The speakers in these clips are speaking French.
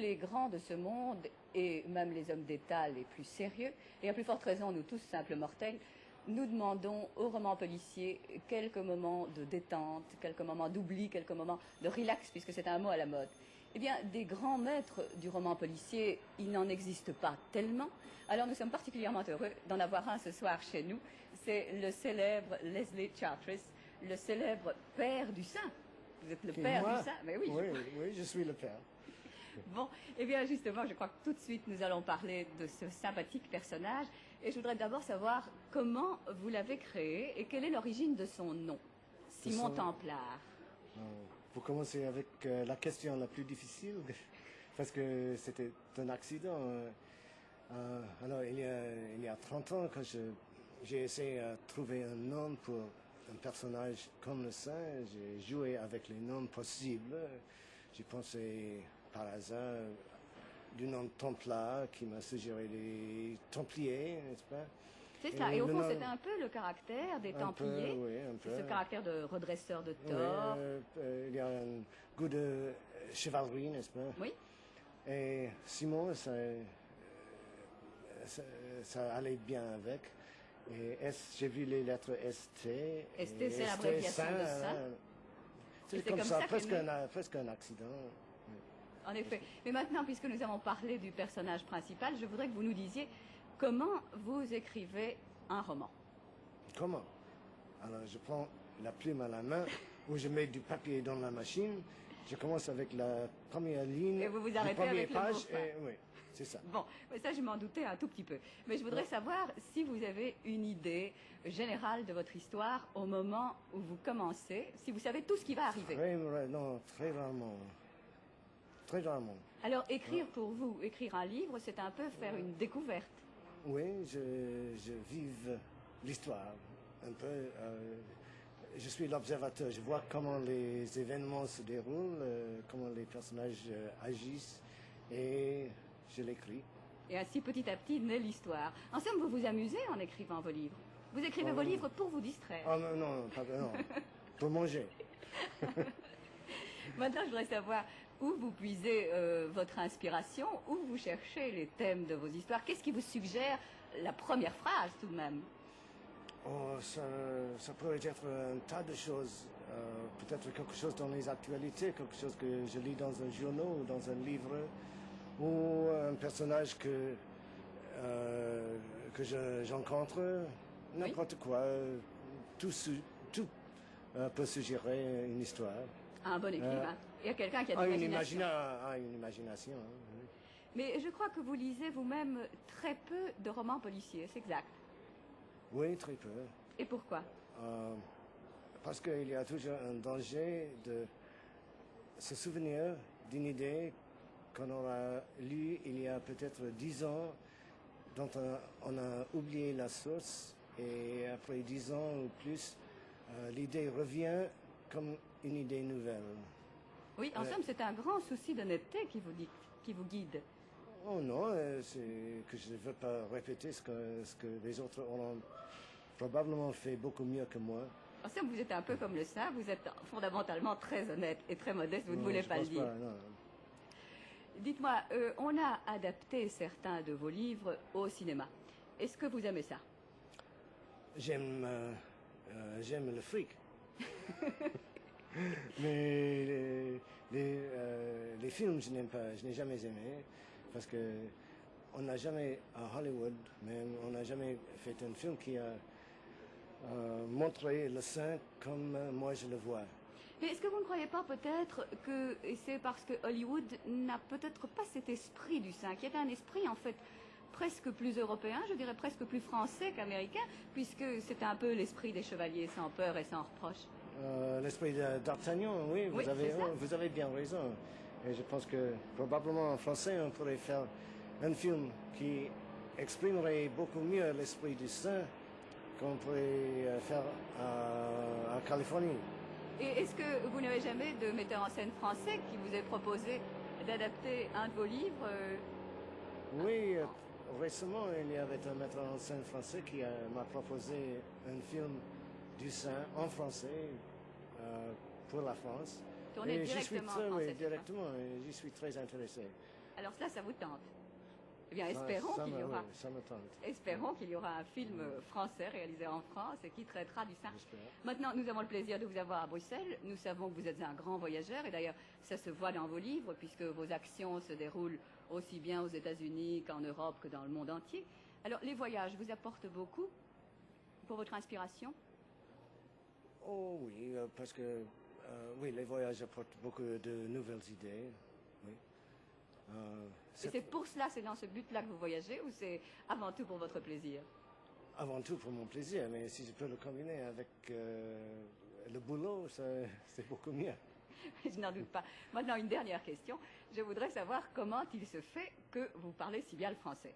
les grands de ce monde, et même les hommes d'État les plus sérieux, et à plus forte raison nous tous simples mortels, nous demandons au roman policier quelques moments de détente, quelques moments d'oubli, quelques moments de relax, puisque c'est un mot à la mode. Eh bien, des grands maîtres du roman policier, il n'en existe pas tellement. Alors nous sommes particulièrement heureux d'en avoir un ce soir chez nous. C'est le célèbre Leslie Charteris, le célèbre père du sein. Vous êtes le père du sein? Mais oui. Oui, je suis le père. Bon, eh bien justement, je crois que tout de suite nous allons parler de ce sympathique personnage. Et je voudrais d'abord savoir comment vous l'avez créé et quelle est l'origine de son nom, Simon Templar. Vous commencez avec la question la plus difficile, parce que c'était un accident. Alors, il y a 30 ans, quand j'ai essayé de trouver un nom pour un personnage comme le saint, j'ai joué avec les noms possibles. J'ai pensé par hasard du nom Templar qui m'a suggéré les Templiers, n'est-ce pas? C'est ça, et au fond c'est un peu le caractère des Templiers, oui, un peu. Ce caractère de redresseur de tort. Il y a un goût de chevalerie, n'est-ce pas? Oui. Et Simon, ça allait bien avec. Et j'ai vu les lettres ST. ST, c'est l'abréviation de ça. C'est comme ça, presque un accident. Oui. En effet. Mais maintenant, puisque nous avons parlé du personnage principal, je voudrais que vous nous disiez comment vous écrivez un roman. Comment? Alors, je prends la plume à la main, ou je mets du papier dans la machine. Je commence avec la première ligne, et vous vous arrêtez avec page, le mot fin. Oui, c'est ça. Bon, ça je m'en doutais un tout petit peu. Mais je voudrais savoir si vous avez une idée générale de votre histoire au moment où vous commencez, si vous savez tout ce qui va arriver. Non, très rarement. Très rarement. Alors, écrire pour vous, écrire un livre, c'est un peu faire une découverte. Oui, je vive l'histoire un peu. Je suis l'observateur, je vois comment les événements se déroulent, comment les personnages agissent, et je l'écris. Et ainsi, petit à petit, naît l'histoire. En somme, vous vous amusez en écrivant vos livres. Vous écrivez vos livres pour vous distraire. Ah non, pour manger. Maintenant, je voudrais savoir où vous puisez votre inspiration, où vous cherchez les thèmes de vos histoires. Qu'est-ce qui vous suggère la première phrase, tout de même? Oh, ça pourrait être un tas de choses. Peut-être quelque chose dans les actualités, quelque chose que je lis dans un journal ou dans un livre, ou un personnage que j'encontre, n'importe quoi. Tout peut suggérer une histoire. Un bon écrivain. Il y a quelqu'un qui a de l'imagination. Une imagination. Oui. Mais je crois que vous lisez vous-même très peu de romans policiers, c'est exact. Oui, très peu. Et pourquoi? Parce qu'il y a toujours un danger de se souvenir d'une idée qu'on aura lue il y a peut-être 10 ans, dont on a oublié la source, et après 10 ans ou plus, l'idée revient comme une idée nouvelle. Oui, en somme, c'est un grand souci d'honnêteté qui vous guide. Oh non, c'est que je ne veux pas répéter ce que les autres ont probablement fait beaucoup mieux que moi. En somme, vous êtes un peu comme le saint, vous êtes fondamentalement très honnête et très modeste, vous ne voulez pas le dire. Dites-moi, on a adapté certains de vos livres au cinéma. Est-ce que vous aimez ça? J'aime le fric. Mais les films, je n'aime pas, je n'ai jamais aimé, parce que on n'a jamais, à Hollywood même, on n'a jamais fait un film qui a montré le saint comme moi je le vois. Mais est-ce que vous ne croyez pas peut-être que c'est parce que Hollywood n'a peut-être pas cet esprit du saint, qui est un esprit en fait presque plus européen, je dirais presque plus français qu'américain, puisque c'est un peu l'esprit des chevaliers sans peur et sans reproche. L'esprit d'Artagnan, oui, vous avez bien raison. Et je pense que probablement en français, on pourrait faire un film qui exprimerait beaucoup mieux l'esprit du saint qu'on pourrait faire en Californie. Et est-ce que vous n'avez jamais de metteur en scène français qui vous ait proposé d'adapter un de vos livres Oui, récemment, il y avait un metteur en scène français qui m'a proposé un film du saint en français pour la France. Tourné directement en français. Oui, directement, et j'y suis très intéressé. Alors cela, ça vous tente? Eh bien, Ça- espérons ça qu'il y me- aura... oui, ça me tente. Espérons qu'il y aura un film français réalisé en France et qui traitera du sein. J'espère. Maintenant, nous avons le plaisir de vous avoir à Bruxelles. Nous savons que vous êtes un grand voyageur et d'ailleurs, ça se voit dans vos livres puisque vos actions se déroulent aussi bien aux États-Unis qu'en Europe que dans le monde entier. Alors, les voyages vous apportent beaucoup pour votre inspiration? Oh oui, parce que oui, les voyages apportent beaucoup de nouvelles idées. Oui. Et c'est pour cela, c'est dans ce but-là que vous voyagez ou c'est avant tout pour votre plaisir? Avant tout pour mon plaisir, mais si je peux le combiner avec le boulot, c'est beaucoup mieux. Je n'en doute pas. Maintenant, une dernière question. Je voudrais savoir comment il se fait que vous parlez si bien le français.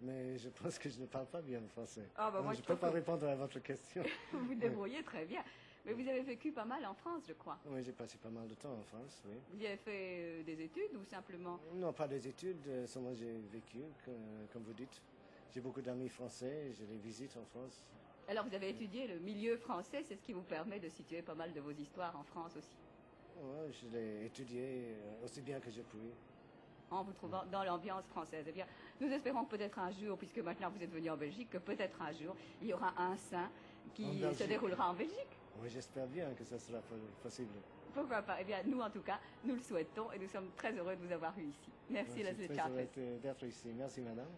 Mais je pense que je ne parle pas bien le français. Ah, bah, Donc, moi, je je ne peux trouve pas que- répondre à votre question. Vous vous débrouillez très bien. Mais vous avez vécu pas mal en France, je crois. Oui, j'ai passé pas mal de temps en France, oui. Vous y avez fait des études ou simplement... Non, pas des études, seulement j'ai vécu, comme vous dites. J'ai beaucoup d'amis français, je les visite en France. Alors vous avez étudié le milieu français, c'est ce qui vous permet de situer pas mal de vos histoires en France aussi, Ouais, je l'ai étudié aussi bien que j'ai pu. en vous trouvant dans l'ambiance française. Eh bien, nous espérons que peut-être un jour, puisque maintenant vous êtes venu en Belgique, que peut-être un jour, il y aura un sein En qui se Belgique. déroulera en Belgique. Oui, j'espère bien que ça sera possible. Pourquoi pas? Eh bien, nous en tout cas, nous le souhaitons et nous sommes très heureux de vous avoir eu ici. Merci Je suis Leslie très Charles. heureux d'être ici. Merci, madame.